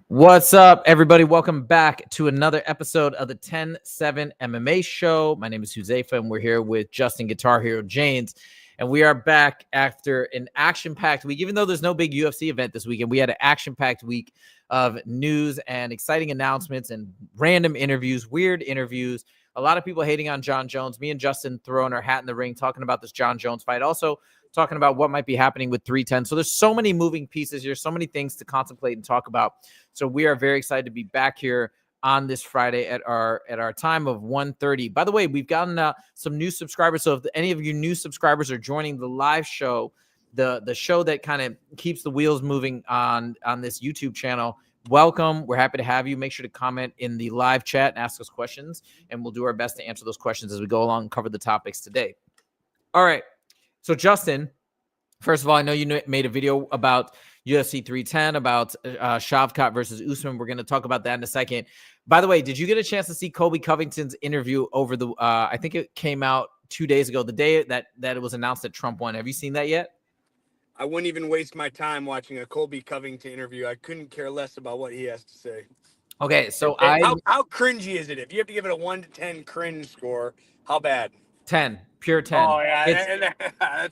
What's up, everybody? Welcome back to another episode of the TenSevenMMA MMA Show. My name is Huzaifa, and we're here with Justin Guitar Hero James. And we are back after an action-packed week. Even though there's no big UFC event this weekend, we had an action-packed week of news and exciting announcements and random interviews, weird interviews. A lot of people hating on Jon Jones. Me and Justin throwing our hat in the ring, talking about this Jon Jones fight. Also, talking about what might be happening with 310. So there's so many moving pieces here, so many things to contemplate and talk about. So we are very excited to be back here on this Friday at our time of 1:30. By the way, we've gotten some new subscribers. So if any of you new subscribers are joining the live show, the show that kind of keeps the wheels moving on this YouTube channel, welcome. We're happy to have you. Make sure to comment in the live chat and ask us questions, and we'll do our best to answer those questions as we go along and cover the topics today. All right. So, Justin, first of all, I know you made a video about UFC 310, about Shavkat versus Usman. We're going to talk about that in a second. By the way, did you get a chance to see Colby Covington's interview over the I think it came out 2 days ago, the day that it was announced that Trump won. Have you seen that yet? I wouldn't even waste my time watching a Colby Covington interview. I couldn't care less about what he has to say. Okay, so how cringy is it? If you have to give it a 1 to 10 cringe score, how bad? 10, pure 10. Oh yeah,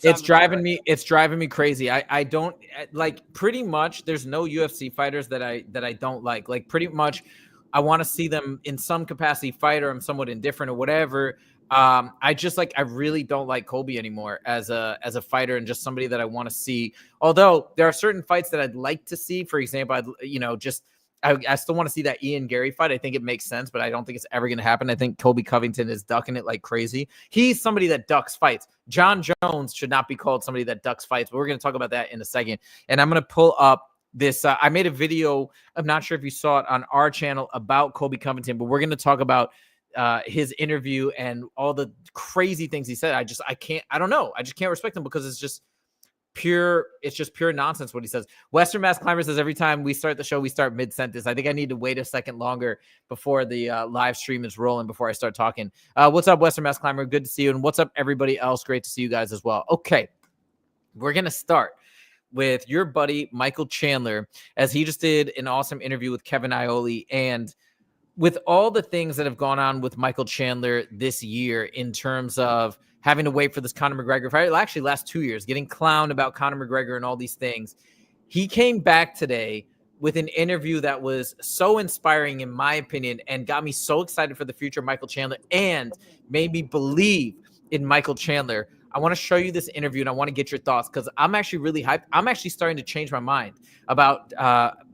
it's driving me. It's driving me crazy. I don't like, pretty much. There's no UFC fighters that I don't like. Like, pretty much, I want to see them in some capacity fight, or I'm somewhat indifferent or whatever. I really don't like Colby anymore as a fighter, and just somebody that I want to see. Although there are certain fights that I'd like to see. For example, I still want to see that Ian Garry fight. I think it makes sense, but I don't think it's ever going to happen. I think Colby Covington is ducking it like crazy. He's somebody that ducks fights. Jon Jones should not be called somebody that ducks fights, but we're going to talk about that in a second. And I'm going to pull up this. I made a video. I'm not sure if you saw it on our channel about Colby Covington, but we're going to talk about his interview and all the crazy things he said. I just can't respect him, because it's just pure nonsense what he says. Western Mass Climber says, every time we start the show, we start mid-sentence. I think I need to wait a second longer before the live stream is rolling before I start talking. What's up, Western Mass Climber? Good to see you. And what's up, everybody else? Great to see you guys as well. Okay, we're going to start with your buddy Michael Chandler, as he just did an awesome interview with Kevin Iole. And with all the things that have gone on with Michael Chandler this year, in terms of having to wait for this Conor McGregor fight, actually last 2 years, getting clowned about Conor McGregor and all these things, he came back today with an interview that was so inspiring, in my opinion, and got me so excited for the future of Michael Chandler, and made me believe in Michael Chandler. I want to show you this interview, and I want to get your thoughts, because I'm actually really hyped. I'm actually starting to change my mind about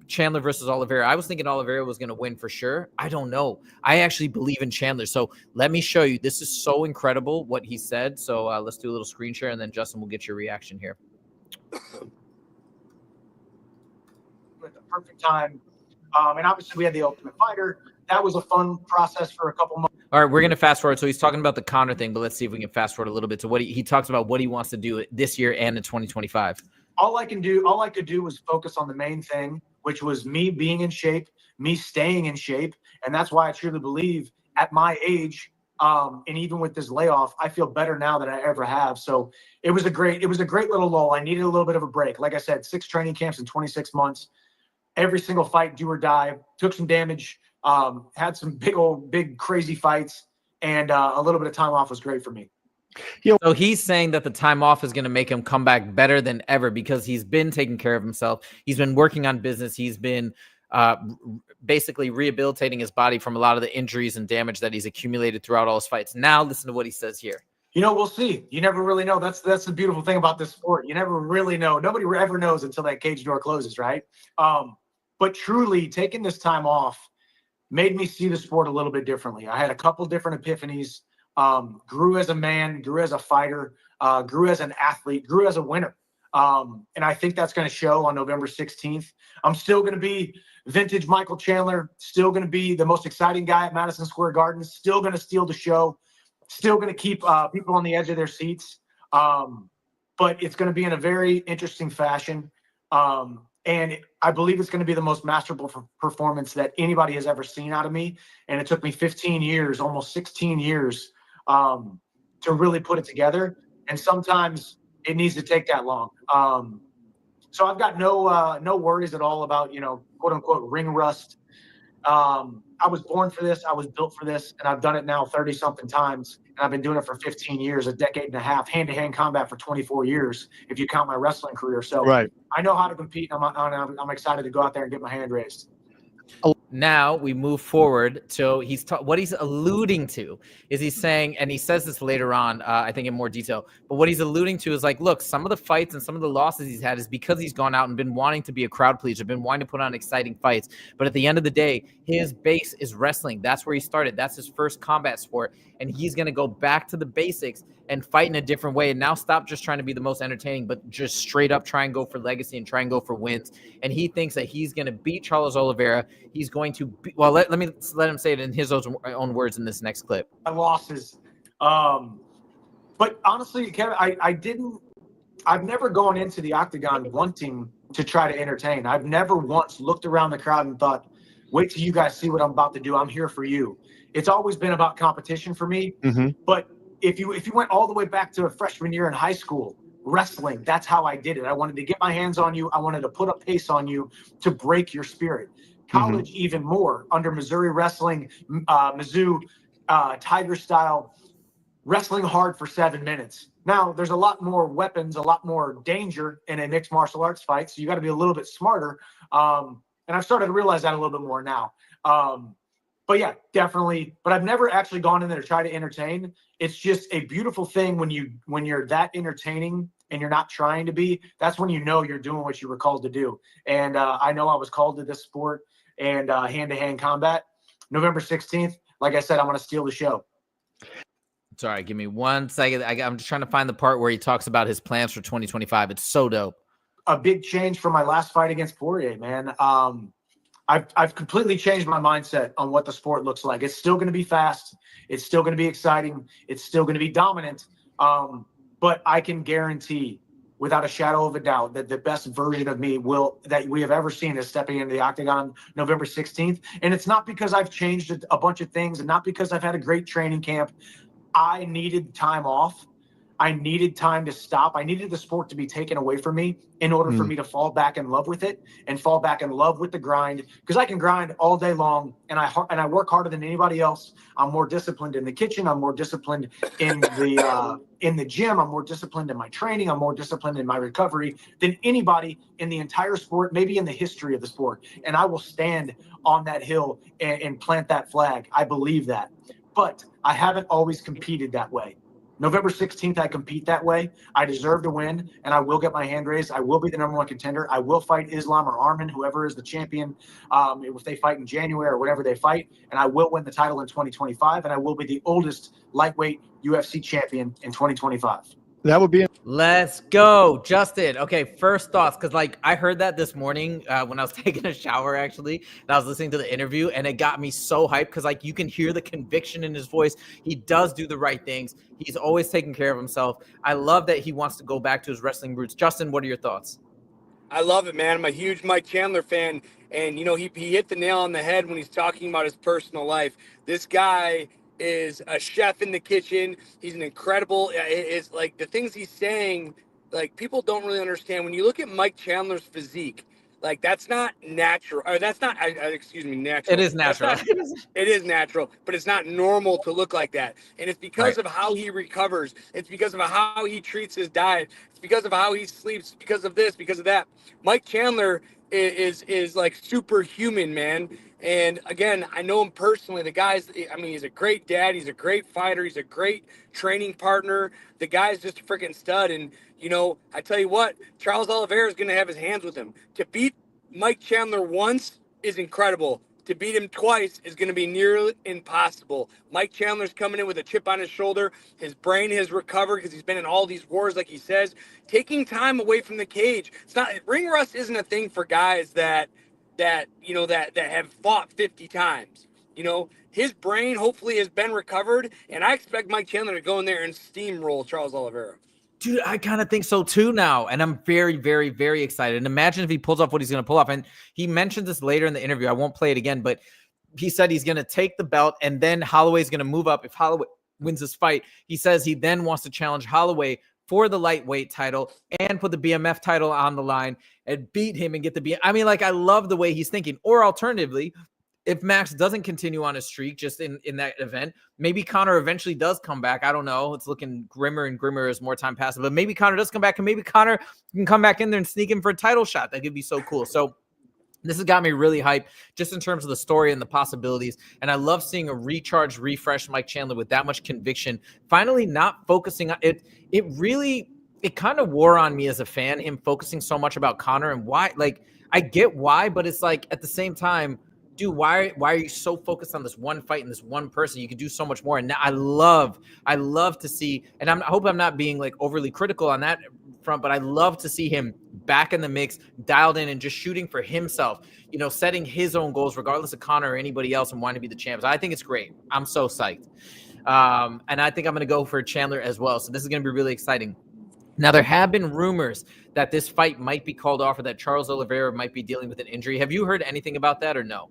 Chandler versus Oliveira. I was thinking Oliveira was going to win for sure. I don't know. I actually believe in Chandler. So let me show you. This is so incredible what he said. So let's do a little screen share, and then Justin will get your reaction here. With the perfect time. And obviously we had the Ultimate Fighter. That was a fun process for a couple months. All right, we're going to fast forward. So he's talking about the Conor thing, but let's see if we can fast forward a little bit to what he talks about, what he wants to do this year and in 2025. All I could do was focus on the main thing, which was me being in shape, me staying in shape. And that's why I truly believe at my age, and even with this layoff, I feel better now than I ever have. So it was a great little lull. I needed a little bit of a break. Like I said, 6 training camps in 26 months, every single fight, do or die, took some damage, had some big crazy fights, and a little bit of time off was great for me. So he's saying that the time off is going to make him come back better than ever, because he's been taking care of himself. He's been working on business. He's been basically rehabilitating his body from a lot of the injuries and damage that he's accumulated throughout all his fights. Now listen to what he says here. We'll see. You never really know. That's the beautiful thing about this sport. You never really know. Nobody ever knows until that cage door closes, right? But truly, taking this time off made me see the sport a little bit differently. I had a couple different epiphanies. Grew as a man, grew as a fighter, grew as an athlete, grew as a winner. And I think that's going to show on November 16th. I'm still going to be vintage Michael Chandler, still going to be the most exciting guy at Madison Square Garden, still going to steal the show, still going to keep people on the edge of their seats. But it's going to be in a very interesting fashion. And I believe it's going to be the most masterful performance that anybody has ever seen out of me. And it took me 15 years, almost 16 years, to really put it together. And sometimes it needs to take that long. So I've got no worries at all about, quote unquote ring rust. I was born for this. I was built for this, and I've done it now 30 something times. And I've been doing it for 15 years, a decade and a half, hand-to-hand combat for 24 years, if you count my wrestling career. So I know how to compete. And I'm excited to go out there and get my hand raised. Now we move forward to what he's alluding to is he's saying, and he says this later on, I think in more detail, but what he's alluding to is like, look, some of the fights and some of the losses he's had is because he's gone out and been wanting to be a crowd pleaser, been wanting to put on exciting fights. But at the end of the day, his base is wrestling. That's where he started. That's his first combat sport. And he's going to go back to the basics and fight in a different way. And now stop just trying to be the most entertaining, but just straight up try and go for legacy and try and go for wins. And he thinks that he's going to beat Charles Oliveira. He's going to let him say it in his own words in this next clip. My losses. But honestly, Kevin, I've never gone into the octagon wanting to try to entertain. I've never once looked around the crowd and thought, wait till you guys see what I'm about to do. I'm here for you. It's always been about competition for me. Mm-hmm. But if you went all the way back to a freshman year in high school, wrestling, that's how I did it. I wanted to get my hands on you. I wanted to put a pace on you to break your spirit. College, even more, under Missouri wrestling, Mizzou, Tiger style, wrestling hard for 7 minutes. Now, there's a lot more weapons, a lot more danger in a mixed martial arts fight, so you got to be a little bit smarter. And I've started to realize that a little bit more now. But yeah, definitely. But I've never actually gone in there to try to entertain. It's just a beautiful thing when you're that entertaining and you're not trying to be. That's when you know you're doing what you were called to do. And I know I was called to this sport and hand-to-hand combat. November 16th, like I said, I'm going to steal the show. Sorry, give me 1 second. I'm just trying to find the part where he talks about his plans for 2025. It's so dope. A big change from my last fight against Poirier, man. I've completely changed my mindset on what the sport looks like. It's still going to be fast. It's still going to be exciting. It's still going to be dominant. But I can guarantee, without a shadow of a doubt, that the best version of me that we have ever seen is stepping into the octagon November 16th. And it's not because I've changed a bunch of things and not because I've had a great training camp. I needed time off. I needed time to stop. I needed the sport to be taken away from me in order for me to fall back in love with it and fall back in love with the grind. Because I can grind all day long, and I work harder than anybody else. I'm more disciplined in the kitchen. I'm more disciplined in the gym. I'm more disciplined in my training. I'm more disciplined in my recovery than anybody in the entire sport, maybe in the history of the sport. And I will stand on that hill and plant that flag. I believe that. But I haven't always competed that way. November 16th, I compete that way. I deserve to win, and I will get my hand raised. I will be the number one contender. I will fight Islam or Arman, whoever is the champion, if they fight in January or whatever they fight, and I will win the title in 2025, and I will be the oldest lightweight UFC champion in 2025. That would be. Let's go, Justin. Okay, first thoughts, because I heard that this morning when I was taking a shower, actually, and I was listening to the interview, and it got me so hyped because you can hear the conviction in his voice. He does do the right things. He's always taking care of himself. I love that he wants to go back to his wrestling roots. Justin, what are your thoughts? I love it, man. I'm a huge Mike Chandler fan, and he hit the nail on the head when he's talking about his personal life. This guy is a chef in the kitchen. He's an incredible, it's like the things he's saying, people don't really understand. When you look at Mike Chandler's physique, that's not natural, or that's not, natural. It is natural. It is natural, but it's not normal to look like that. And it's because of how he recovers. It's because of how he treats his diet. It's because of how he sleeps, because of this, because of that. Mike Chandler is like superhuman, man. And again, I know him personally. The guy's, he's a great dad. He's a great fighter. He's a great training partner. The guy's just a freaking stud. And, I tell you what, Charles Oliveira is going to have his hands with him. To beat Mike Chandler once is incredible. To beat him twice is going to be nearly impossible. Mike Chandler's coming in with a chip on his shoulder. His brain has recovered because he's been in all these wars, like he says. Taking time away from the cage. It's not, ring rust isn't a thing for guys that have fought 50 times. His brain hopefully has been recovered, and I expect Mike Chandler to go in there and steamroll Charles Oliveira. Dude, I kind of think so too now, and I'm very, very, very excited. And imagine if he pulls off what he's going to pull off. And he mentioned this later in the interview. I won't play it again, but he said he's going to take the belt, and then Holloway's going to move up. If Holloway wins this fight, he says he then wants to challenge Holloway for the lightweight title and put the BMF title on the line and beat him and get the I mean, like, I love the way he's thinking. Or alternatively, if Max doesn't continue on his streak just in that event, maybe Conor eventually does come back. I don't know. It's looking grimmer and grimmer as more time passes. But maybe Conor does come back, and maybe Conor can come back in there and sneak in for a title shot. That could be so cool. So this has got me really hyped just in terms of the story and the possibilities. And I love seeing a recharged, refreshed Mike Chandler with that much conviction, finally not focusing on it. It kind of wore on me as a fan, him focusing so much about Conor and why. Like, I get why, but it's like at the same time, dude, why are you so focused on this one fight and this one person? You could do so much more. And now I love to see, and I hope I'm not being like overly critical on that front, but I love to see him back in the mix, dialed in and just shooting for himself, you know, setting his own goals regardless of Conor or anybody else and wanting to be the champs. I think it's great. I'm so psyched. And I think I'm going to go for Chandler as well. So this is going to be really exciting. Now, there have been rumors that this fight might be called off or that Charles Oliveira might be dealing with an injury. Have you heard anything about that or no?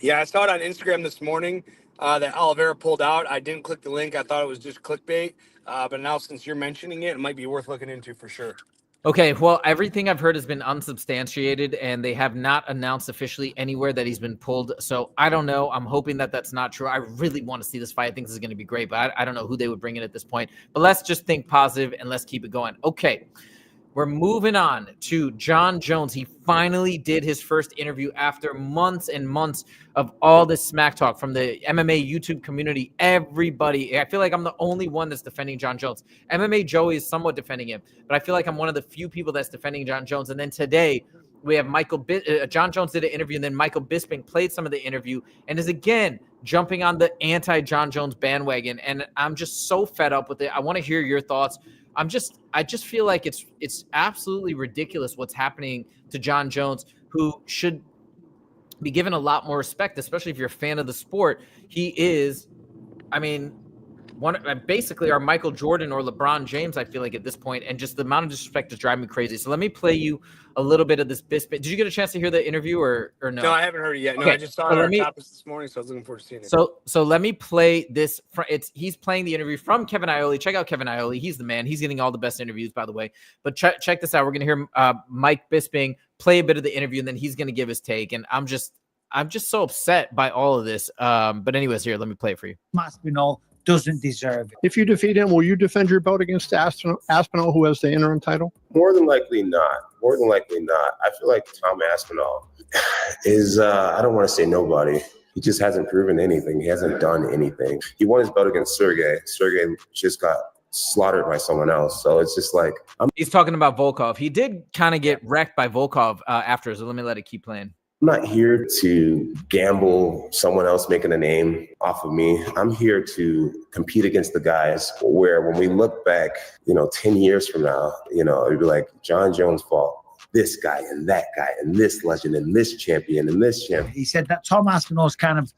Yeah, I saw it on Instagram this morning that Oliveira pulled out. I didn't click the link. I thought it was just clickbait. But now since you're mentioning it, it might be worth looking into for sure. Okay, well, everything I've heard has been unsubstantiated, and they have not announced officially anywhere that he's been pulled. So I don't know. I'm hoping that that's not true. I really want to see this fight. I think this is going to be great, but I don't know who they would bring in at this point. But let's just think positive and let's keep it going. Okay. We're moving on to Jon Jones. He finally did his first interview after months and months of all this smack talk from the MMA YouTube community. Everybody, I feel like I'm the only one that's defending Jon Jones. MMA Joey is somewhat defending him, but I feel like I'm one of the few people that's defending Jon Jones. And then today we have Jon Jones did an interview, and then Michael Bisping played some of the interview and is again jumping on the anti-Jon Jones bandwagon. And I'm just so fed up with it. I want to hear your thoughts. I just feel like it's absolutely ridiculous what's happening to Jon Jones, who should be given a lot more respect, especially if you're a fan of the sport. He is, I mean, basically our Michael Jordan or LeBron James, I feel like at this point, and just the amount of disrespect is driving me crazy. So let me play you a little bit of this Bisping. Did you get a chance to hear the interview or no? No, I haven't heard it yet. No, okay. I just saw it on topics this morning, so I was looking forward to seeing it. So let me play this. He's playing the interview from Kevin Iole. Check out Kevin Iole. He's the man. He's getting all the best interviews, by the way. But check this out. We're gonna hear Mike Bisping play a bit of the interview, and then he's gonna give his take. And I'm just so upset by all of this. But anyways, here, let me play it for you. Aspinall doesn't deserve it. If you defeat him, will you defend your belt against Aspinall, who has the interim title? More than likely not. More than likely not. I feel like Tom Aspinall is, I don't want to say nobody. He just hasn't proven anything. He hasn't done anything. He won his belt against Sergey. Sergey just got slaughtered by someone else. So it's just like... He's talking about Volkov. He did kind of get wrecked by Volkov after, so let me let it keep playing. I'm not here to gamble someone else making a name off of me. I'm here to compete against the guys where when we look back, 10 years from now, it'd be like Jon Jones fought this guy and that guy and this legend and this champion and this champion. He said that Tom Aspinall's kind of,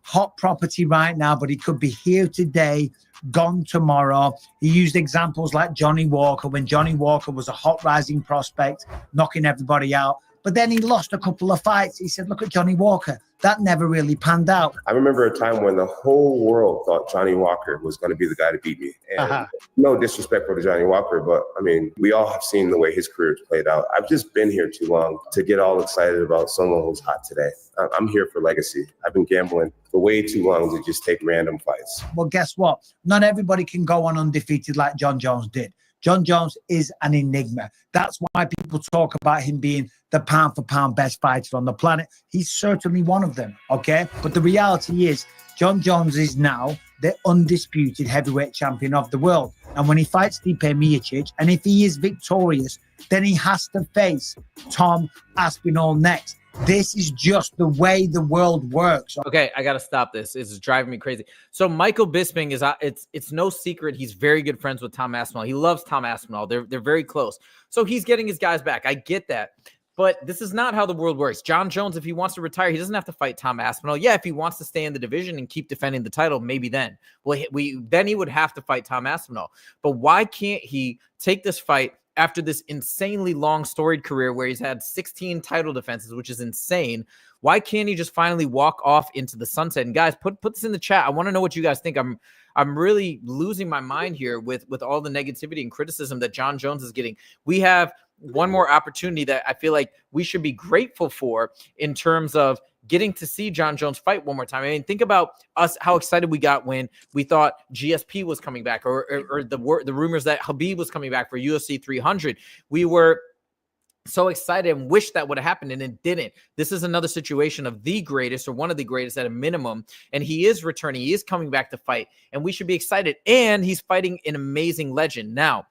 hot property right now, but he could be here today, gone tomorrow. He used examples like Johnny Walker, when Johnny Walker was a hot rising prospect, knocking everybody out. But then he lost a couple of fights. He said, look at Johnny Walker. That never really panned out. I remember a time when the whole world thought Johnny Walker was going to be the guy to beat me. And no disrespect for Johnny Walker, but I mean, we all have seen the way his career's played out. I've just been here too long to get all excited about someone who's hot today. I'm here for legacy. I've been gambling for way too long to just take random fights. Well, guess what? Not everybody can go on undefeated like Jon Jones did. Jon Jones is an enigma. That's why people talk about him being the pound-for-pound best fighter on the planet. He's certainly one of them, okay? But the reality is, Jon Jones is now the undisputed heavyweight champion of the world. And when he fights Stipe Miocic, and if he is victorious, then he has to face Tom Aspinall next. This is just the way the world works. Okay, I got to stop this. It's driving me crazy. So Michael Bisping is it's no secret he's very good friends with Tom Aspinall. He loves Tom Aspinall. They're very close. So he's getting his guys back. I get that. But this is not how the world works. Jon Jones, if he wants to retire, he doesn't have to fight Tom Aspinall. Yeah, if he wants to stay in the division and keep defending the title, maybe then. Well, then he would have to fight Tom Aspinall. But why can't he take this fight after this insanely long storied career where he's had 16 title defenses, which is insane. Why can't he just finally walk off into the sunset? And guys, put this in the chat. I want to know what you guys think. I'm really losing my mind here with all the negativity and criticism that Jon Jones is getting. We have one more opportunity that I feel like we should be grateful for in terms of getting to see Jon Jones fight one more time. I mean, think about us, how excited we got when we thought GSP was coming back, or the rumors that Khabib was coming back for UFC 300. We were so excited and wish that would have happened, and it didn't. This is another situation of the greatest, or one of the greatest at a minimum, and he is returning. He is coming back to fight, and we should be excited. And he's fighting an amazing legend. Now,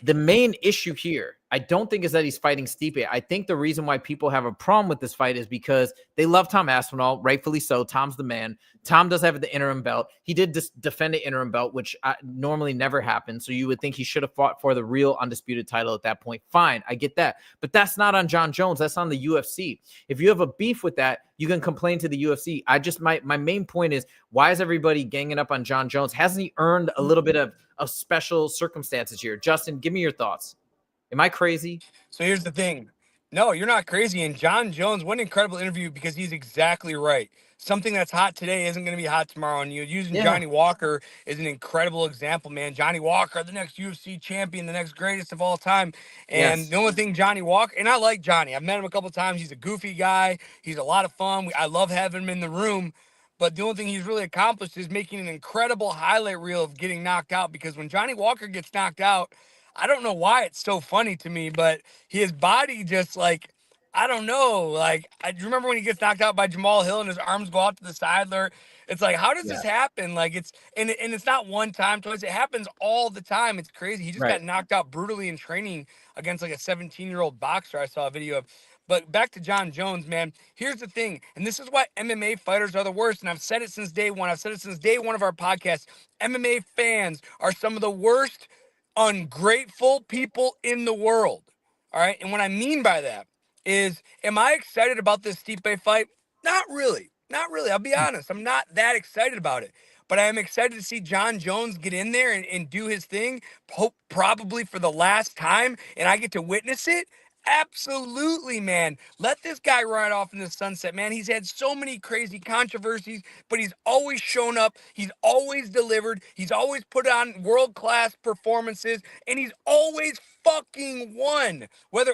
the main issue here, I don't think is that he's fighting Stipe. I think the reason why people have a problem with this fight is because they love Tom Aspinall, rightfully so. Tom's the man. Tom does have the interim belt. He did defend the interim belt, which normally never happens. So you would think he should have fought for the real undisputed title at that point. Fine, I get that. But that's not on Jon Jones. That's on the UFC. If you have a beef with that, you can complain to the UFC. My main point is, why is everybody ganging up on Jon Jones? Hasn't he earned a little bit of special circumstances here? Justin, give me your thoughts. Am I crazy? So here's the thing. No, you're not crazy. And Jon Jones, what an incredible interview, because he's exactly right. Something that's hot today isn't going to be hot tomorrow. And you using Johnny Walker is an incredible example, man. Johnny Walker, the next UFC champion, the next greatest of all time. And the only thing Johnny Walker, and I like Johnny. I've met him a couple of times. He's a goofy guy. He's a lot of fun. I love having him in the room. But the only thing he's really accomplished is making an incredible highlight reel of getting knocked out. Because when Johnny Walker gets knocked out, I don't know why it's so funny to me, but his body just like, I don't know. Like, I remember when he gets knocked out by Jamal Hill and his arms go out to the side. It's like, how does this happen? Like, and it's not one time, twice. It happens all the time. It's crazy. He just got knocked out brutally in training against like a 17-year-old boxer I saw a video of. But back to Jon Jones, man. Here's the thing, and this is why MMA fighters are the worst, and I've said it since day one. I've said it since day one of our podcast. MMA fans are some of the worst ungrateful people in the world. All right. And what I mean by that is, am I excited about this Stipe fight? Not really. Not really. I'll be honest. I'm not that excited about it. But I am excited to see Jon Jones get in there and do his thing, probably for the last time, and I get to witness it. Absolutely, man. Let this guy ride off in the sunset, man. He's had so many crazy controversies, but he's always shown up. He's always delivered. He's always put on world-class performances, and he's always fucking won. Whether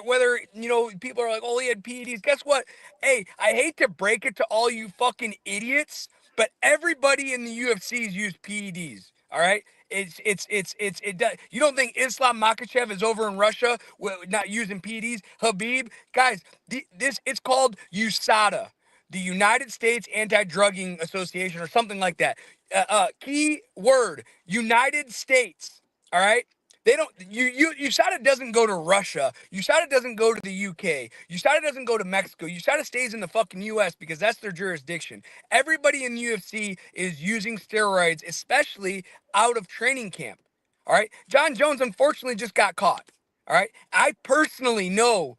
people are like, oh, he had PEDs. Guess what? Hey, I hate to break it to all you fucking idiots, but everybody in the UFC's used PEDs. All right. It does. You don't think Islam Makhachev is over in Russia not using PEDs? Khabib, guys, it's called USADA, the United States Anti-Drugging Association, or something like that. Key word: United States. All right. They don't. USADA doesn't go to Russia. USADA doesn't go to the UK. USADA doesn't go to Mexico. USADA stays in the fucking US because that's their jurisdiction. Everybody in UFC is using steroids, especially out of training camp. All right. Jon Jones unfortunately just got caught. All right. I personally know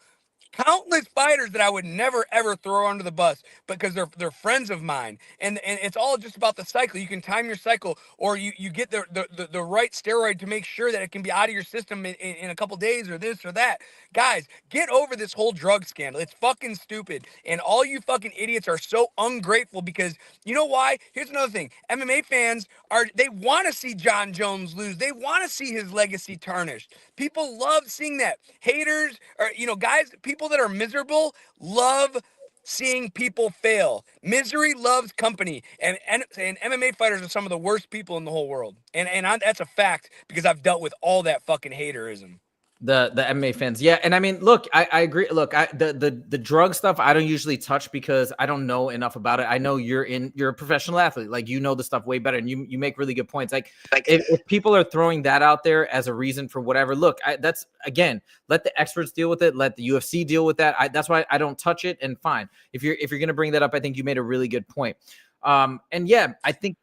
countless fighters that I would never ever throw under the bus because they're friends of mine, and it's all just about the cycle. You can time your cycle, or you get the right steroid to make sure that it can be out of your system in a couple days, or this or that. Guys, get over this whole drug scandal. It's fucking stupid, and all you fucking idiots are so ungrateful because you know why? Here's another thing: MMA fans they want to see Jon Jones lose. They want to see his legacy tarnished. People love seeing that. Haters, or guys, people that are miserable love seeing people fail. Misery loves company, and MMA fighters are some of the worst people in the whole world. And that's a fact because I've dealt with all that fucking haterism. The MMA fans. Yeah. And I mean, look, I agree. Look, the drug stuff, I don't usually touch because I don't know enough about it. I know you're a professional athlete. Like, you know the stuff way better, and you make really good points. Like if people are throwing that out there as a reason for whatever, look, that's, again, let the experts deal with it. Let the UFC deal with that. That's why I don't touch it. And fine. If you're going to bring that up, I think you made a really good point. And yeah, I think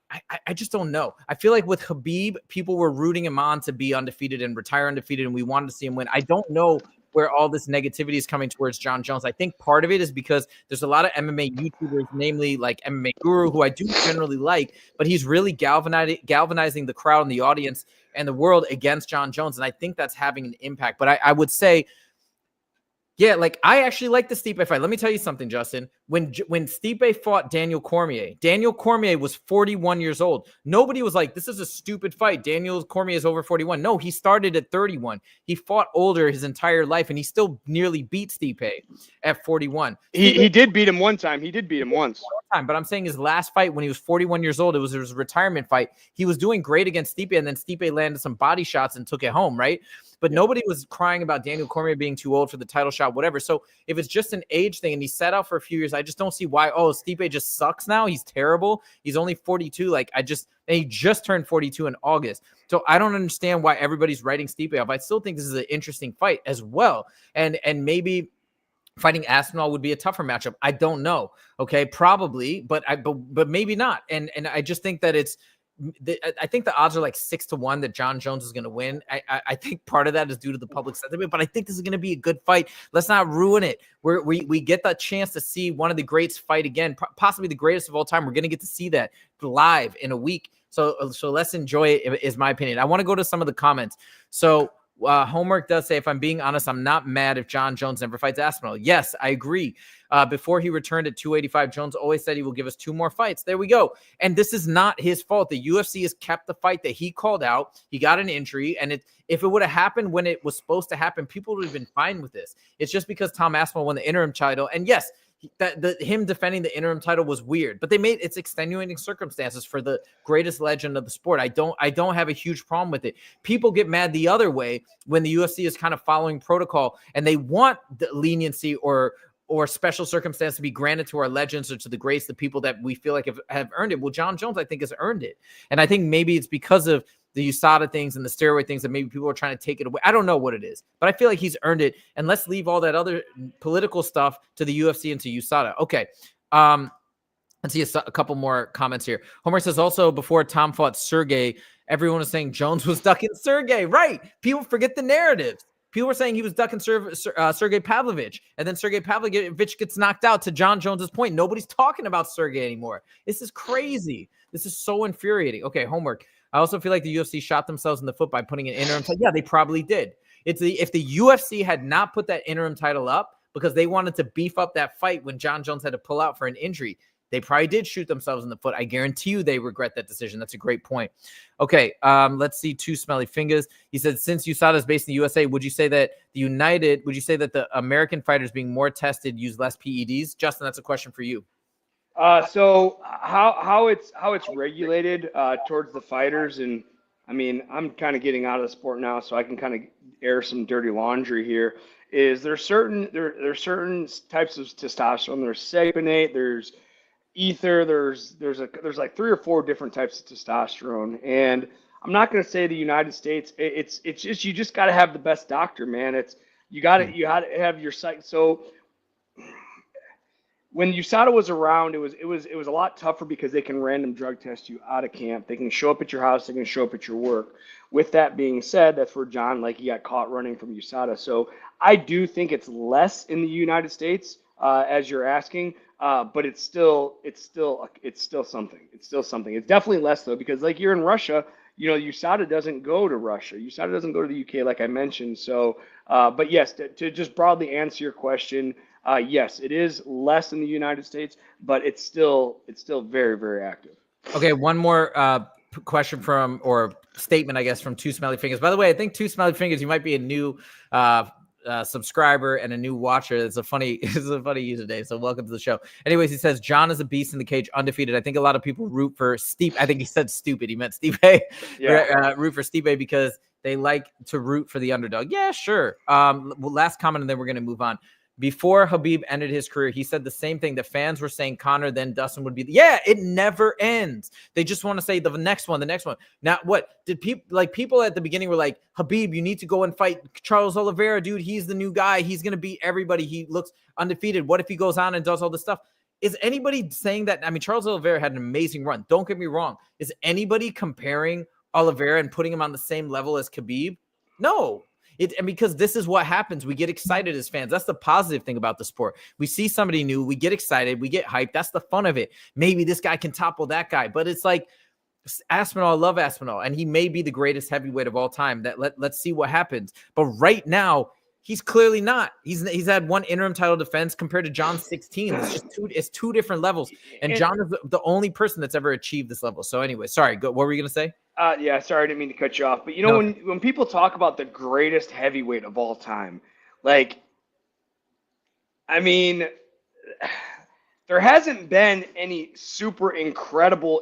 I just don't know. I feel like with Khabib, people were rooting him on to be undefeated and retire undefeated, and we wanted to see him win. I don't know where all this negativity is coming towards Jon Jones. I think part of it is because there's a lot of MMA YouTubers, namely like MMA Guru, who I do generally like, but he's really galvanizing the crowd and the audience and the world against Jon Jones. And I think that's having an impact. But I would say, yeah, like I actually like the Stipe fight. Let me tell you something, Justin. When Stipe fought Daniel Cormier was 41 years old. Nobody was like, this is a stupid fight. Daniel Cormier is over 41. No, he started at 31. He fought older his entire life, and he still nearly beat Stipe at 41. He did beat him one time. He did beat him once. But I'm saying his last fight when he was 41 years old, it was his retirement fight. He was doing great against Stipe, and then Stipe landed some body shots and took it home, right? But nobody was crying about Daniel Cormier being too old for the title shot, whatever. So if it's just an age thing and he sat out for a few years, I just don't see why, Stipe just sucks now. He's terrible. He's only 42. And he just turned 42 in August. So I don't understand why everybody's writing Stipe off. I still think this is an interesting fight as well. And maybe fighting Aspinall would be a tougher matchup. I don't know. Okay, probably, but maybe not. And I just think that I think the odds are like 6-1 that Jon Jones is going to win. I think part of that is due to the public sentiment, but I think this is going to be a good fight. Let's not ruin it. We get that chance to see one of the greats fight again, possibly the greatest of all time. We're going to get to see that live in a week. So let's enjoy it, is my opinion. I want to go to some of the comments. So Homework does say, if I'm being honest, I'm not mad if Jon Jones never fights Aspinall. Yes, I agree. Before he returned at 285, Jones always said he will give us 2 more fights. There we go. And this is not his fault. The UFC has kept the fight that he called out. He got an injury, and if it would have happened when it was supposed to happen, people would have been fine with this. It's just because Tom Aspinall won the interim title. And yes, him defending the interim title was weird, but they made it's extenuating circumstances for the greatest legend of the sport. I don't have a huge problem with it. People get mad the other way when the UFC is kind of following protocol and they want the leniency or special circumstance to be granted to our legends or to the greats, the people that we feel like have earned it. Well, Jon Jones, I think, has earned it. And I think maybe it's because of the USADA things and the steroid things that maybe people are trying to take it away. I don't know what it is, but I feel like he's earned it. And let's leave all that other political stuff to the UFC and to USADA. Okay. Let's see a couple more comments here. Homer says, also, before Tom fought Sergey, everyone was saying Jones was ducking Sergey. Right. People forget the narratives. People were saying he was ducking Sergey Pavlovich, and then Sergey Pavlovich gets knocked out. To Jon Jones's point, nobody's talking about Sergey anymore. This is crazy. This is so infuriating. Okay, homework. I also feel like the UFC shot themselves in the foot by putting an interim title. Yeah, they probably did. If the UFC had not put that interim title up because they wanted to beef up that fight when Jon Jones had to pull out for an injury, they probably did shoot themselves in the foot. I guarantee you they regret that decision. That's a great point. Okay, let's see. Two Smelly Fingers. He said, since USADA is based in the USA, would you say that the American fighters being more tested use less PEDs? Justin, that's a question for you. So how it's regulated towards the fighters, and I mean, I'm kind of getting out of the sport now, so I can kind of air some dirty laundry here. Is there's certain types of testosterone. There's saponate, there's ether, there's like 3 or 4 different types of testosterone, and I'm not going to say the United States. It's just you just got to have the best doctor, man. You got to have your site. So when USADA was around, it was a lot tougher because they can random drug test you out of camp. They can show up at your house. They can show up at your work. With that being said, that's where John, he got caught running from USADA. So I do think it's less in the United States, as you're asking, but it's still something. It's still something. It's definitely less though, because you're in Russia, USADA doesn't go to Russia. USADA doesn't go to the UK, like I mentioned. So, but yes, to just broadly answer your question. Yes, it is less in the United States, but it's still very, very active. Okay, one more question or statement, I guess, from Two Smelly Fingers. By the way, I think Two Smelly Fingers, you might be a new subscriber and a new watcher. It's a funny username. So welcome to the show. Anyways, he says John is a beast in the cage, undefeated. I think a lot of people root for Stipe. I think he said stupid. He meant Stipe. Yeah. Root for Stipe because they like to root for the underdog. Yeah, sure. Last comment, and then we're going to move on. Before Khabib ended his career, he said the same thing. The fans were saying Conor, then Dustin would be. Yeah, it never ends. They just want to say the next one. Now, what did people at the beginning were like, Khabib, you need to go and fight Charles Oliveira, dude. He's the new guy. He's going to beat everybody. He looks undefeated. What if he goes on and does all this stuff? Is anybody saying that? I mean, Charles Oliveira had an amazing run. Don't get me wrong. Is anybody comparing Oliveira and putting him on the same level as Khabib? No. And because this is what happens, we get excited as fans. That's the positive thing about the sport. We see somebody new, we get excited, we get hyped. That's the fun of it. Maybe this guy can topple that guy, but it's like Aspinall, I love Aspinall, and he may be the greatest heavyweight of all time. Let's see what happens. But right now, he's clearly not. He's had one interim title defense compared to John's 16. It's just two different levels. And Jon is the only person that's ever achieved this level. So anyway, sorry. What were you gonna say? Yeah, sorry, I didn't mean to cut you off. But you know, when people talk about the greatest heavyweight of all time, like, I mean, there hasn't been any super incredible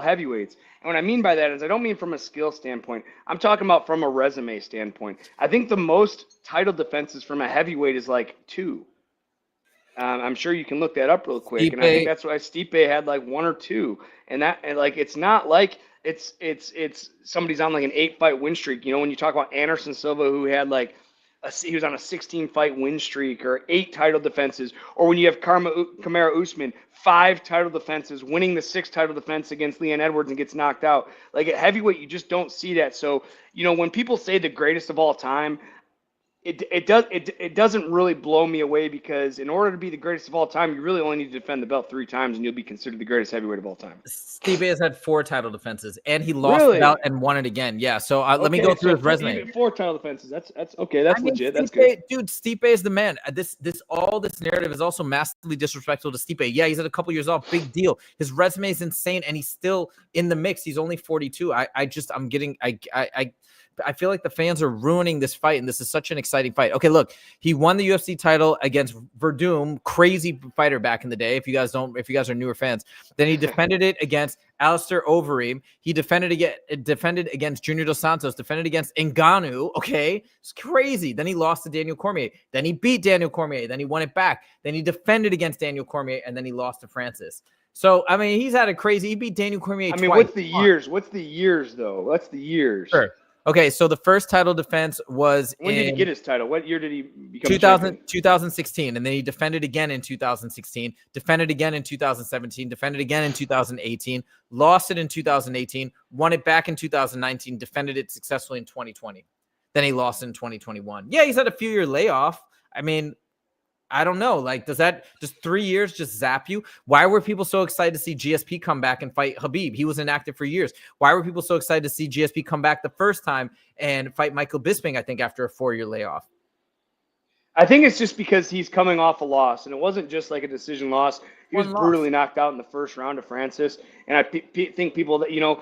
heavyweights. And what I mean by that is I don't mean from a skill standpoint. I'm talking about from a resume standpoint. I think the most title defenses from a heavyweight is like 2. I'm sure you can look that up real quick. Stipe. And I think that's why Stipe had like 1 or 2. And like, it's not like it's somebody's on like an 8-fight win streak. You know, when you talk about Anderson Silva, who had like, he was on a 16-fight win streak, or 8 title defenses, or when you have Kamaru Usman, 5 title defenses, winning the 6th title defense against Leon Edwards and gets knocked out. Like at heavyweight, you just don't see that. So, you know, when people say the greatest of all time, it doesn't really blow me away, because in order to be the greatest of all time, you really only need to defend the belt 3 times, and you'll be considered the greatest heavyweight of all time. Stipe has had 4 title defenses, and he lost the belt and won it again. Yeah, so let me go through his resume. Even 4 title defenses. That's okay. That's legit. That's Stipe, good. Dude, Stipe is the man. This narrative is also massively disrespectful to Stipe. Yeah, he's had a couple years off. Big deal. His resume is insane, and he's still in the mix. He's only 42. I feel like the fans are ruining this fight, and this is such an exciting fight. Okay, look, he won the UFC title against Verdum, crazy fighter back in the day. If you guys are newer fans, then he defended it against Alistair Overeem. He defended against Junior Dos Santos, defended against Ngannou. Okay, it's crazy. Then he lost to Daniel Cormier. Then he beat Daniel Cormier. Then he won it back. Then he defended against Daniel Cormier, and then he lost to Francis. So, I mean, he's had a crazy. He beat Daniel Cormier twice. What's the years? What's the years, though? What's the years? Sure. Okay, so the first title defense was when did he get his title? What year did he become 2016, and then he defended again in 2016, defended again in 2017, defended again in 2018, lost it in 2018, won it back in 2019, defended it successfully in 2020. Then he lost in 2021. Yeah, he's had a few-year layoff. I mean, I don't know. Like, does 3 years just zap you? Why were people so excited to see GSP come back and fight Khabib? He was inactive for years. Why were people so excited to see GSP come back the first time and fight Michael Bisping, I think, after a 4-year layoff? I think it's just because he's coming off a loss, and it wasn't just like a decision loss. He was brutally knocked out in the first round of Francis. And I think people that, you know,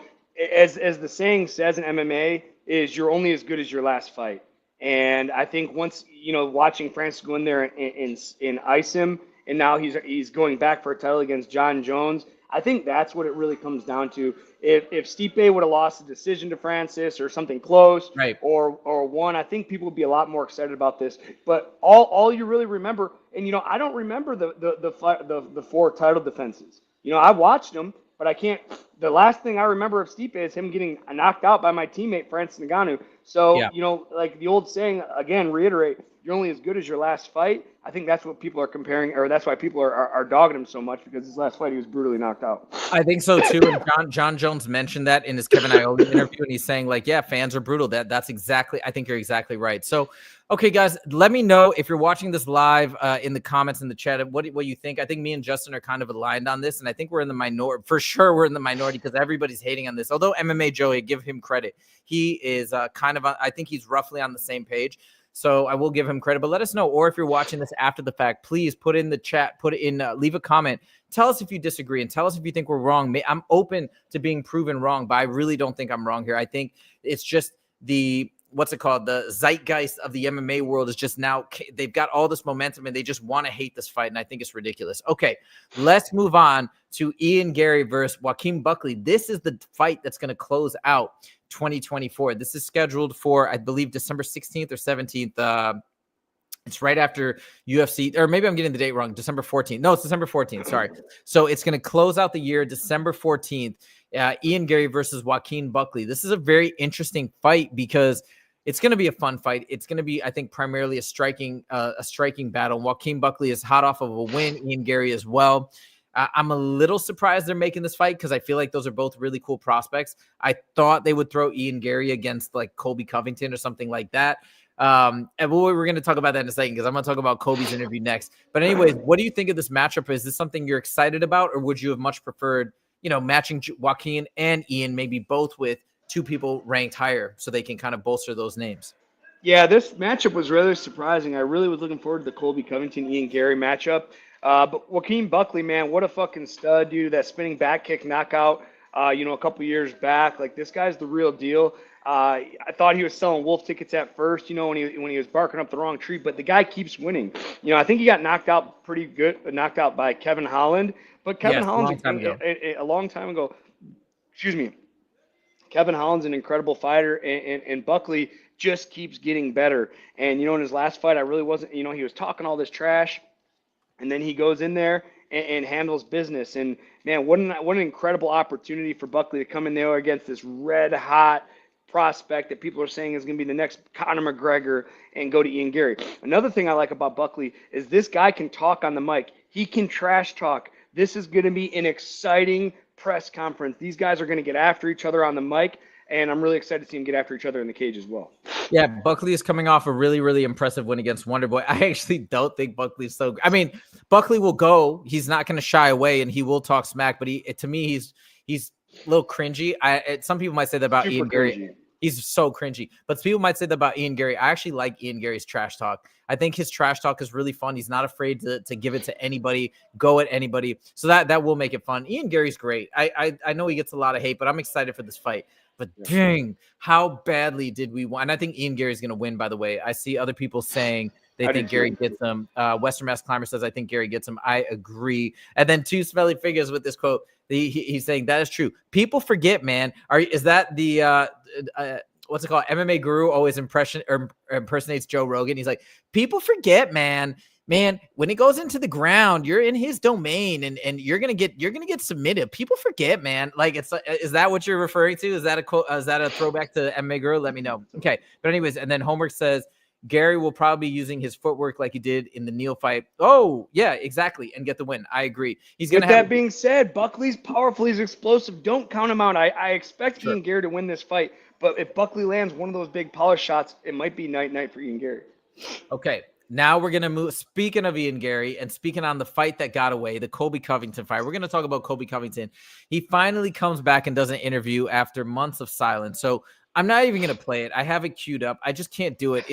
as the saying says in MMA, is you're only as good as your last fight. And I think once, you know, watching Francis go in there and ice him, and now he's going back for a title against Jon Jones, I think that's what it really comes down to. If Stipe would have lost a decision to Francis or something close, right, or won, I think people would be a lot more excited about this. But all you really remember, and you know, I don't remember the 4 title defenses. You know, I watched them, but I can't. The last thing I remember of Stipe is him getting knocked out by my teammate Francis Ngannou. So, You know, like the old saying, again, reiterate, you're only as good as your last fight. I think that's what people are comparing, or that's why people are dogging him so much, because his last fight he was brutally knocked out. I think so too. And Jon Jones mentioned that in his Kevin Iole interview, and he's saying like, yeah, fans are brutal. That's exactly. I think you're exactly right. So, okay, guys, let me know if you're watching this live in the comments in the chat what you think. I think me and Justin are kind of aligned on this, and I think we're in the minority. For sure, we're in the minority because everybody's hating on this. Although MMA Joey, give him credit, he is kind of. I think he's roughly on the same page. So I will give him credit, but let us know. Or if you're watching this after the fact, please put in the chat, leave a comment. Tell us if you disagree and tell us if you think we're wrong. I'm open to being proven wrong, but I really don't think I'm wrong here. I think it's just the zeitgeist of the MMA world is just now, they've got all this momentum and they just want to hate this fight. And I think it's ridiculous. Okay, let's move on to Ian Garry versus Joaquin Buckley. This is the fight that's going to close out 2024. This is scheduled for, I believe, December 16th or 17th. It's right after UFC, or maybe I'm getting the date wrong. December 14th. No, it's December 14th. Sorry. So it's going to close out the year, December 14th. Ian Garry versus Joaquin Buckley. This is a very interesting fight because it's going to be a fun fight. It's going to be, I think, primarily a striking battle. Joaquin Buckley is hot off of a win. Ian Garry as well. I'm a little surprised they're making this fight because I feel like those are both really cool prospects. I thought they would throw Ian Garry against like Colby Covington or something like that. And we're going to talk about that in a second because I'm going to talk about Colby's interview next. But anyways, what do you think of this matchup? Is this something you're excited about, or would you have much preferred, matching Joaquin and Ian, maybe both with two people ranked higher so they can kind of bolster those names? Yeah, this matchup was really surprising. I really was looking forward to the Colby Covington, Ian Garry matchup. But Joaquin Buckley, man, what a fucking stud, dude. That spinning back kick knockout, a couple years back. Like, this guy's the real deal. I thought he was selling wolf tickets at first, when he was barking up the wrong tree, but the guy keeps winning. I think he got knocked out knocked out by Kevin Holland. But Kevin Holland's a long time ago. Excuse me. Kevin Holland's an incredible fighter, and Buckley just keeps getting better. And, in his last fight, I really wasn't, he was talking all this trash, and then he goes in there and handles business. And, man, what an incredible opportunity for Buckley to come in there against this red-hot prospect that people are saying is going to be the next Conor McGregor and go to Ian Garry. Another thing I like about Buckley is this guy can talk on the mic. He can trash talk. This is going to be an exciting press conference. These guys are going to get after each other on the mic, and I'm really excited to see them get after each other in the cage as well. Yeah, Buckley is coming off a really, really impressive win against Wonderboy. I actually don't think Buckley's so. I mean, Buckley will go. He's not going to shy away, and he will talk smack. But to me, he's a little cringy. Some people might say that about Ian Garry. He's so cringy. But people might say that about Ian Garry. I actually like Ian Garry's trash talk. I think his trash talk is really fun. He's not afraid to give it to anybody, go at anybody. So that will make it fun. Ian Garry's great. I know he gets a lot of hate, but I'm excited for this fight. But dang, how badly did we want? And I think Ian Garry's going to win, by the way. I see other people saying they think Garry gets him. Western Mass Climber says, I think Garry gets him. I agree. And then Two Smelly Figures with this quote. He's saying that is true. People forget, man. Is that the what's it called? MMA Guru always impersonates Joe Rogan. He's like, people forget, man. Man, when it goes into the ground, you're in his domain, and you're gonna get submitted. People forget, man. Like, is that what you're referring to? Is that a quote? Is that a throwback to MMA Guru? Let me know. Okay, but anyways, and then Homework says Garry will probably be using his footwork like he did in the Neal fight. Oh yeah, exactly, and get the win. I agree. He's gonna. With that being said, Buckley's powerful. He's explosive. Don't count him out. I expect Ian Garry to win this fight, but if Buckley lands one of those big power shots, it might be night for Ian Garry. Okay. Now we're going to move. Speaking of Ian Garry and speaking on the fight that got away, the Colby Covington fight, we're going to talk about Colby Covington. He finally comes back and does an interview after months of silence. So I'm not even going to play it. I have it queued up. I just can't do it.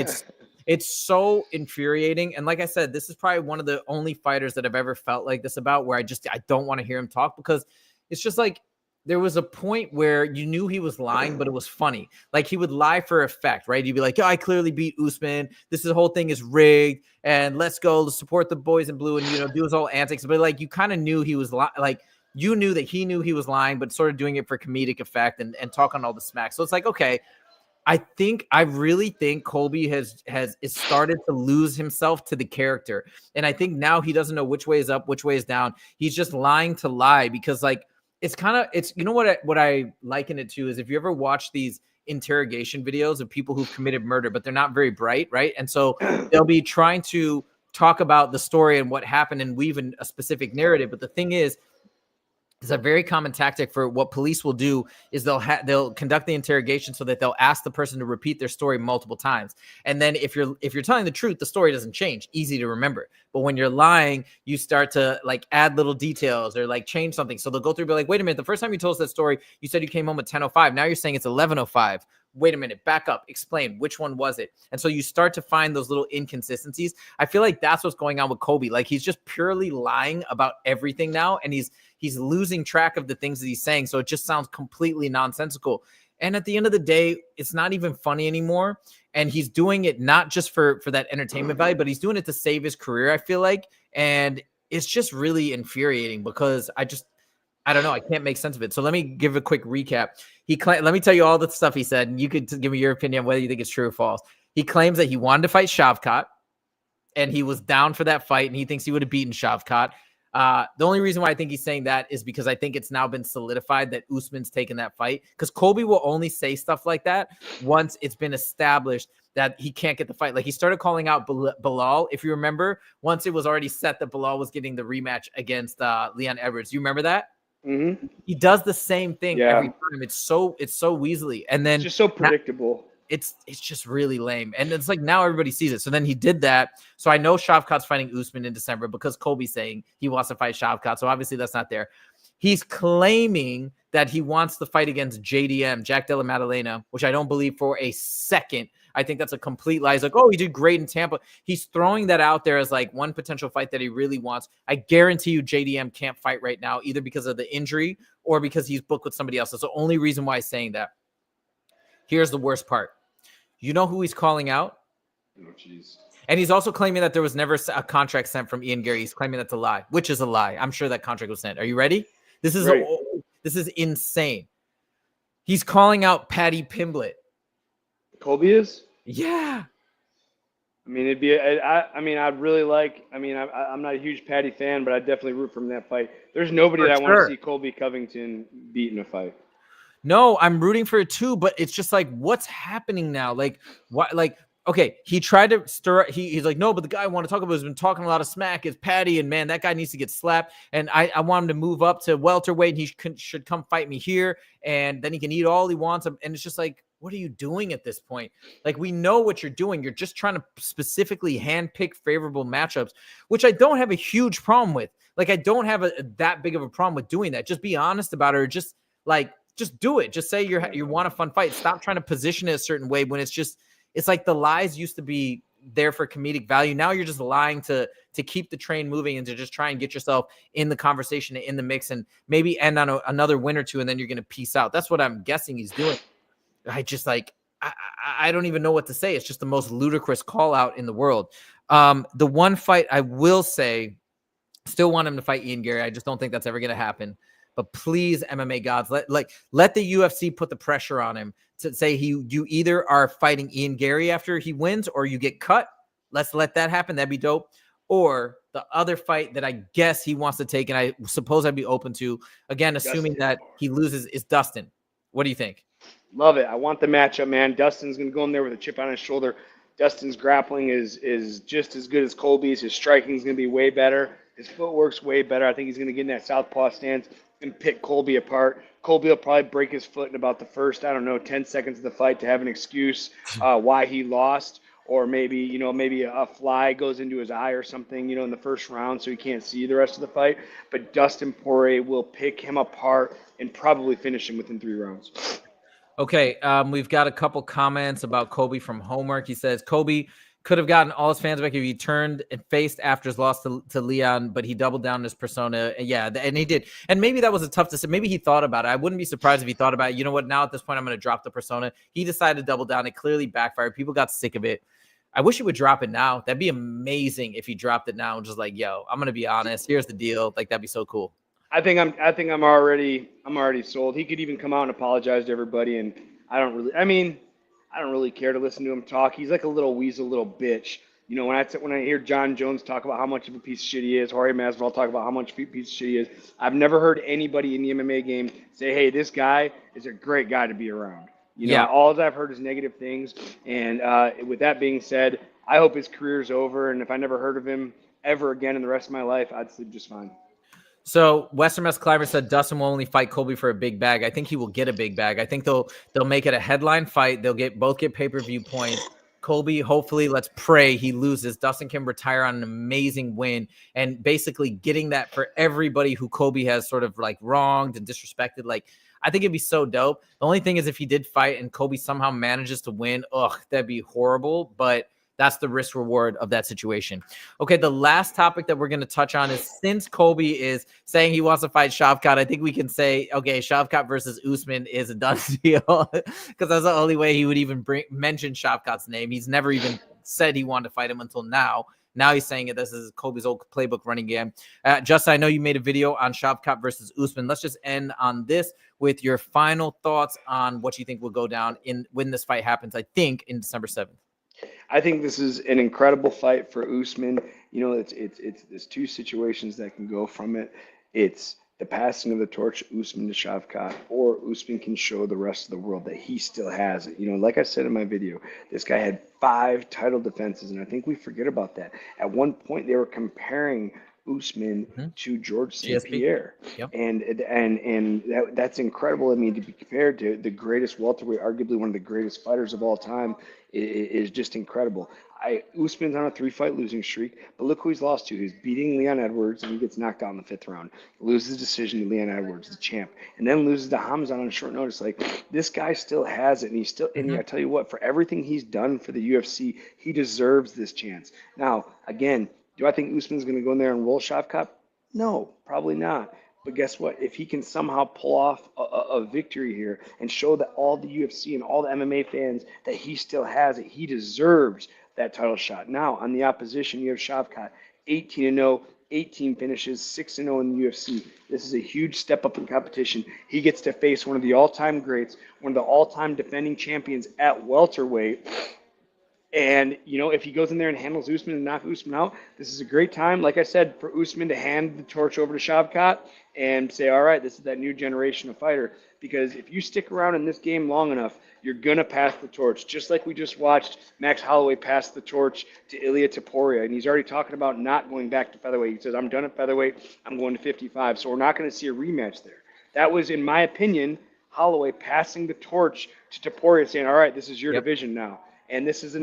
It's so infuriating. And like I said, this is probably one of the only fighters that I've ever felt like this about, where I don't want to hear him talk, because it's just like, there was a point where you knew he was lying, but it was funny. Like, he would lie for effect, right? He'd be like, I clearly beat Usman. The whole thing is rigged, and let's go support the boys in blue and, do his whole antics. But like, you kind of knew he was like, you knew that he knew he was lying, but sort of doing it for comedic effect and talking all the smack. So it's like, okay, I really think Colby has started to lose himself to the character. And I think now he doesn't know which way is up, which way is down. He's just lying to lie, because like, it's what I liken it to is, if you ever watch these interrogation videos of people who've committed murder, but they're not very bright, right? And so they'll be trying to talk about the story and what happened and weave in a specific narrative. But the thing is, it's a very common tactic for what police will do is they'll conduct the interrogation so that they'll ask the person to repeat their story multiple times. And then if you're telling the truth, the story doesn't change. Easy to remember. But when you're lying, you start to like add little details or like change something. So they'll go through and be like, wait a minute, the first time you told us that story, you said you came home at 10:05. Now you're saying it's 11:05. Wait a minute, back up, explain, which one was it? And so you start to find those little inconsistencies. I feel like that's what's going on with Colby. Like, he's just purely lying about everything now, and he's losing track of the things that he's saying. So it just sounds completely nonsensical. And at the end of the day, it's not even funny anymore. And he's doing it not just for that entertainment value, but he's doing it to save his career, I feel like. And it's just really infuriating, because I don't know. I can't make sense of it. So let me give a quick recap. Let me tell you all the stuff he said, and you could give me your opinion on whether you think it's true or false. He claims that he wanted to fight Shavkat, and he was down for that fight, and he thinks he would have beaten Shavkat. The only reason why I think he's saying that is because I think it's now been solidified that Usman's taken that fight, because Colby will only say stuff like that once it's been established that he can't get the fight. Like, he started calling out Bilal, if you remember, once it was already set that Bilal was getting the rematch against Leon Edwards. You remember that? Mm-hmm. He does the same thing every time. It's so Weasley, and then it's just so predictable. it's just really lame. And it's like now everybody sees it. So then he did that. So I know Shavkat's fighting Usman in December because Colby's saying he wants to fight Shavkat. So obviously that's not there. He's claiming that he wants to fight against JDM, Jack Della Maddalena, which I don't believe for a second. I think that's a complete lie. He's like, oh, he did great in Tampa. He's throwing that out there as like one potential fight that he really wants. I guarantee you JDM can't fight right now, either because of the injury or because he's booked with somebody else. That's the only reason why he's saying that. Here's the worst part. You know who he's calling out? Oh, jeez. And he's also claiming that there was never a contract sent from Ian Garry. He's claiming that's a lie, which is a lie. I'm sure that contract was sent. Are you ready? This is insane. He's calling out Paddy Pimblett. Colby is? Yeah. I mean, I'd really like. I mean, I'm not a huge Paddy fan, but I'd definitely root for him in that fight. There's nobody that I want to see Colby Covington beat in a fight. No, I'm rooting for it too, but it's just like, what's happening now? Like, what? Like, okay, he tried to stir. He's like, no, but the guy I want to talk about has been talking a lot of smack. Is Paddy, and man, that guy needs to get slapped. And I want him to move up to welterweight, and he should come fight me here, and then he can eat all he wants. And it's just like, what are you doing at this point? Like, we know what you're doing. You're just trying to specifically handpick favorable matchups, which I don't have a huge problem with. Like, I don't have that big of a problem with doing that. Just be honest about it, or just do it. Just say you want a fun fight. Stop trying to position it a certain way when it's like the lies used to be there for comedic value. Now you're just lying to keep the train moving and to just try and get yourself in the conversation, in the mix, and maybe end on another win or two, and then you're going to peace out. That's what I'm guessing he's doing. I just I don't even know what to say. It's just the most ludicrous call out in the world. The one fight I will say, still want him to fight Ian Garry. I just don't think that's ever going to happen. But please, MMA gods, let the UFC put the pressure on him to say you either are fighting Ian Garry after he wins or you get cut. Let's let that happen. That'd be dope. Or the other fight that I guess he wants to take, and I suppose I'd be open to, again, assuming that he loses, is Dustin. What do you think? Love it. I want the matchup, man. Dustin's going to go in there with a chip on his shoulder. Dustin's grappling is just as good as Colby's. His striking is going to be way better. His footwork's way better. I think he's going to get in that southpaw stance and pick Colby apart. Colby will probably break his foot in about the first, 10 seconds of the fight to have an excuse why he lost. Or maybe a fly goes into his eye or something, in the first round so he can't see the rest of the fight. But Dustin Poirier will pick him apart and probably finish him within 3 rounds. Okay, we've got a couple comments about Colby from Homework. He says, Colby could have gotten all his fans back if he turned and faced after his loss to Leon, but he doubled down his persona. Yeah, and he did. And maybe that was a tough decision. Maybe he thought about it. I wouldn't be surprised if he thought about it. You know what? Now at this point, I'm going to drop the persona. He decided to double down. It clearly backfired. People got sick of it. I wish he would drop it now. That'd be amazing if he dropped it now and just like, yo, I'm going to be honest. Here's the deal. Like, that'd be so cool. I think I'm already sold. He could even come out and apologize to everybody, and I don't really care to listen to him talk. He's like a little weasel, little bitch. When I hear Jon Jones talk about how much of a piece of shit he is, Jorge Masvidal talk about how much of a piece of shit he is, I've never heard anybody in the MMA game say, hey, this guy is a great guy to be around. All I've heard is negative things. And with that being said, I hope his career's over. And if I never heard of him ever again in the rest of my life, I'd sleep just fine. So Western Mass Cliver said Dustin will only fight Colby for a big bag. I think he will get a big bag. I think they'll make it a headline fight. They'll both get pay-per-view points. Colby, hopefully, let's pray he loses. Dustin can retire on an amazing win, and basically getting that for everybody who Colby has sort of like wronged and disrespected. Like, I think it'd be so dope. The only thing is if he did fight and Colby somehow manages to win, that'd be horrible. But that's the risk reward of that situation. Okay, the last topic that we're going to touch on is, since Colby is saying he wants to fight Shavkat, I think we can say, okay, Shavkat versus Usman is a done deal, because that's the only way he would even mention Shavkat's name. He's never even said he wanted to fight him until now. Now he's saying it. This is Colby's old playbook running game. Justin, I know you made a video on Shavkat versus Usman. Let's just end on this with your final thoughts on what you think will go down when this fight happens, I think, in December 7th. I think this is an incredible fight for Usman. It's there's 2 situations that can go from it. It's the passing of the torch, Usman to Shavkat, or Usman can show the rest of the world that he still has it. Like I said in my video, this guy had 5 title defenses, and I think we forget about that. At one point, they were comparing Usman to George St. GSP. Pierre. Yep. And that's incredible. I mean, to be compared to the greatest welterweight, arguably one of the greatest fighters of all time, is just incredible. Usman's on a 3-fight losing streak, but look who he's lost to. He's beating Leon Edwards, and he gets knocked out in the 5th round. Loses decision to Leon Edwards, the champ, and then loses to Hamzat on short notice. Like, this guy still has it, and he's still. And I tell you what, for everything he's done for the UFC, he deserves this chance. Now, again, do I think Usman's going to go in there and roll Shavkat? No, probably not. But guess what? If he can somehow pull off a victory here and show that all the UFC and all the MMA fans that he still has it, he deserves that title shot. Now, on the opposition, you have Shavkat, 18-0, 18 finishes, 6-0 in the UFC. This is a huge step up in competition. He gets to face one of the all-time greats, one of the all-time defending champions at welterweight. And, you know, if he goes in there and handles Usman and knocks Usman out, this is a great time, like I said, for Usman to hand the torch over to Shavkat and say, all right, this is that new generation of fighter. Because if you stick around in this game long enough, you're going to pass the torch. Just like we just watched Max Holloway pass the torch to Ilia Topuria. And he's already talking about not going back to featherweight. He says, I'm done at featherweight. I'm going to 55. So we're not going to see a rematch there. That was, in my opinion, Holloway passing the torch to Topuria, saying, all right, this is your division now. And this is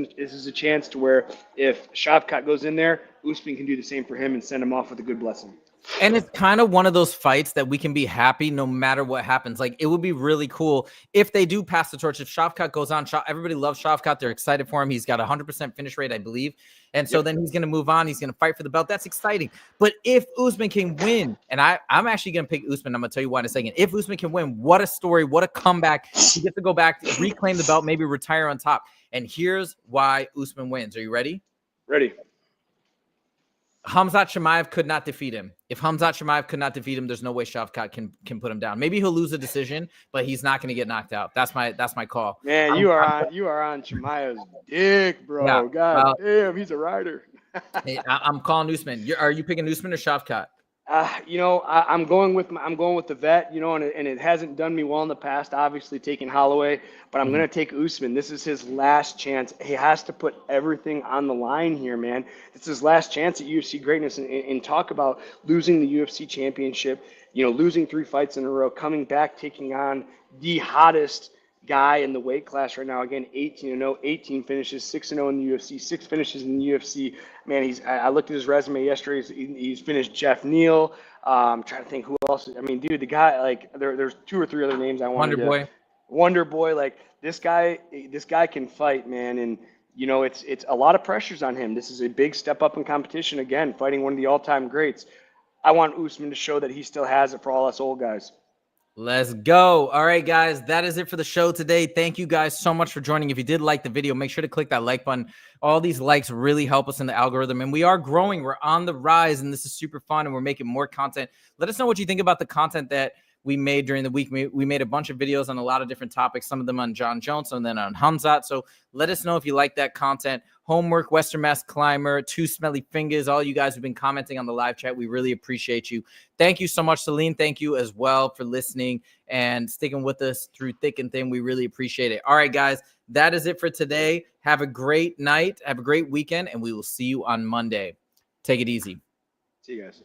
a chance to where if Shavkat goes in there, Usman can do the same for him and send him off with a good blessing. And it's kind of one of those fights that we can be happy no matter what happens. Like, it would be really cool if they do pass the torch. If Shavkat goes on, everybody loves Shavkat. They're excited for him. He's got a 100% finish rate, I believe. And so then he's going to move on. He's going to fight for the belt. That's exciting. But if Usman can win, and I'm actually going to pick Usman. I'm going to tell you why in a second. If Usman can win, what a story. What a comeback. He gets to go back, reclaim the belt, maybe retire on top. And here's why Usman wins. Are you ready? Ready. Hamzat Chimaev could not defeat him. If Hamzat Chimaev could not defeat him, there's no way Shavkat can put him down. Maybe he'll lose a decision, but he's not going to get knocked out. That's my call. Man, you are on Chimaev's dick, bro. Yeah, God damn, he's a rider. Hey, I'm calling Usman. Are you picking Usman or Shavkat? You know, I'm going with the vet. You know, and it hasn't done me well in the past. Obviously, taking Holloway, but I'm going to take Usman. This is his last chance. He has to put everything on the line here, man. It's his last chance at UFC greatness. And talk about losing the UFC championship. You know, losing 3 fights in a row, coming back, taking on the hottest guy in the weight class right now. Again, 18-0, 18 finishes, 6-0 in the UFC, 6 finishes in the UFC. Man, I looked at his resume yesterday. He's finished Jeff Neal. I'm trying to think who else. I mean, dude, the guy, like, there's 2 or 3 other names I wanted. Wonder Boy. Like, this guy can fight, man. And, you know, it's a lot of pressures on him. This is a big step up in competition. Again, fighting one of the all-time greats. I want Usman to show that he still has it for all us old guys. Let's go. All right, guys, that is it for the show today. Thank you guys so much for joining. If you did like the video, make sure to click that like button. All these likes really help us in the algorithm, and we are growing. We're on the rise, and this is super fun, and we're making more content. Let us know what you think about the content that we made during the week. We made a bunch of videos on a lot of different topics, some of them on Jon Jones, and then on Hamzat. So let us know if you like that content. Homework, Western Mass Climber, 2 Smelly Fingers, all you guys who've been commenting on the live chat. We really appreciate you. Thank you so much, Celine. Thank you as well for listening and sticking with us through thick and thin. We really appreciate it. All right, guys, that is it for today. Have a great night. Have a great weekend, and we will see you on Monday. Take it easy. See you guys.